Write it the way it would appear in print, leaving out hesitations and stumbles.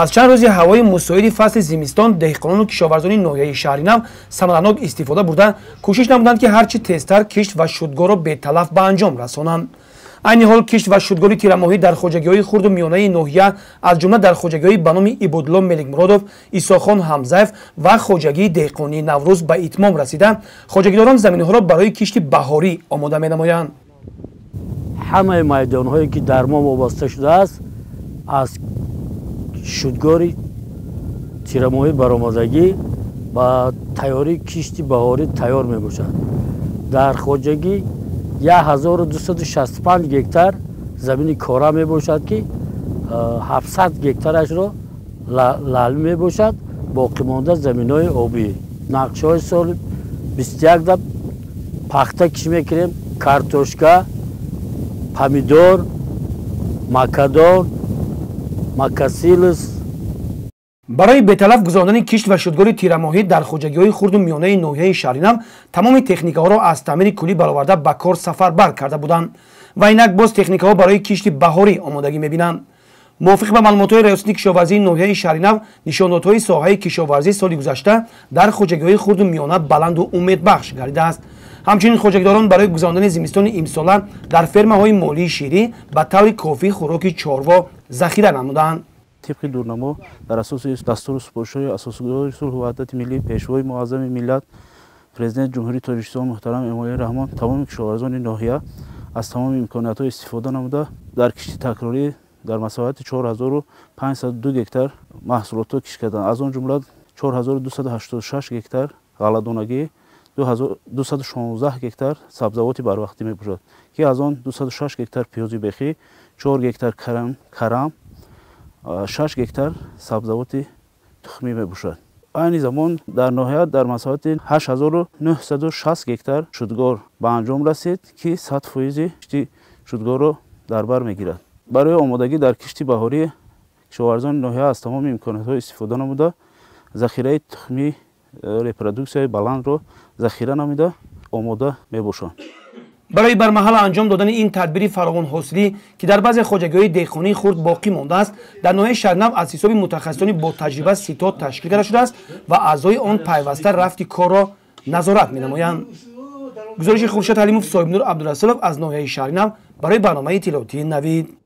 аз чанд рӯзи ҳавои мусоиди фасли зимистон деҳқонону кишоварзони ноҳияи шаҳри Нав самаранок истифода бурда кӯшиш намуданд ки ҳарчи тезтар кишт ва шудгорро беталаф ба анҷом расонанд. айни ҳол кишт ва шудгори тирамоҳӣ дар хоҷагиҳои хурду миёнаи ноҳия аз ҷумла дар хоҷагиҳои ба номи Ибодулло Меликмуродов, Исохон Ҳамзаев ва хоҷагии деҳқонии Наврӯз ба итмом расида, хоҷагидорон заминҳоро барои кишти баҳорӣ омода менамоянд. ҳамаи майдонҳое ки дар мо вобаста шудааст аз шудгори тирамоҳӣ баромадагӣ ба тайёрии кишти баҳорӣ тайёр мебошад. дар хоҷагӣ 1265 гектар замини кора мебошад ки 700 гектарашро лалми мебошад, боқимонда заминҳои обӣ. нақшҳои соли 21 да пахта киш мекунем, картошка, помидор, макадон, макасилис. барои беталаф гузарондани кишт ва шудгори тирамоҳӣ дар хоҷагиҳои хурду миёнаи ноҳияи шаҳри Нав тамоми техникаҳоро аз таъмири куллӣ бароварда ба кор сафарбар карда буданд ва инак боз техникаҳо барои кишти баҳорӣ омодагӣ мебинанд. мувофиқ ба маълумотҳои раёсати кишоварзии ноҳияи шаҳри Нав, нишондодҳои соҳаи кишоварзӣ соли гузашта дар хоҷагиҳои хурду миёна баланду умедбахш гардидааст. ҳамчунин хоҷагидорон барои гузарондани зимистони имсола дар фермаҳои молии ширӣ ба таври кофӣ хӯроки чорво захира намуданд. طبق دورنما در اساس دستور سپارش‌های اساسگذار صلح و وحدت ملی پیشوای معظم ملت پرزیدنت جمهوری تاجیکستان محترم امامعلی رحمان تمام کشاورزان ناحیه از تمام امکانات‌ها استفاده نموده در کشت تکراری در مساحت 4502 گکتار محصولات کشت کردند. از آن جمله 4286 گکتار غله‌دانگی، 216 گکتار سبزیجات بروقتی می‌باشد که از آن 206 گکتار پیاز بخی، 4 گکتار کرم 6 گکتار سبزیجات تخمی میباشد. این زمان در ناحیه در مساحت 8960 گکتار شودگار به انجام رسید که 100% کشتی شودگار را در بر میگیرد. برای آمادگی در کشتی بهاری کشاورزان ناحیه از تمام امکانات‌ها استفاده نموده ذخیره تخمی رپرودوکسیای بلند را ذخیره نموده آماده میباشند. برای برمحل انجام دادن این تدبیر فراوان حاصلی که در بعضی خواجگی‌های دهقانی خرد باقی مانده است، در ناحیه شهر نو از حساب متخصصان با تجربه سیتات تشکیل کرده شده است و اعضای آن پیوسته رفت کار را نظارت می‌نمایند. گزارش خورشید حلیموف، صاحب نور عبدالرسولov از ناحیه شهر نو برای برنامه اطلاعاتی نوید.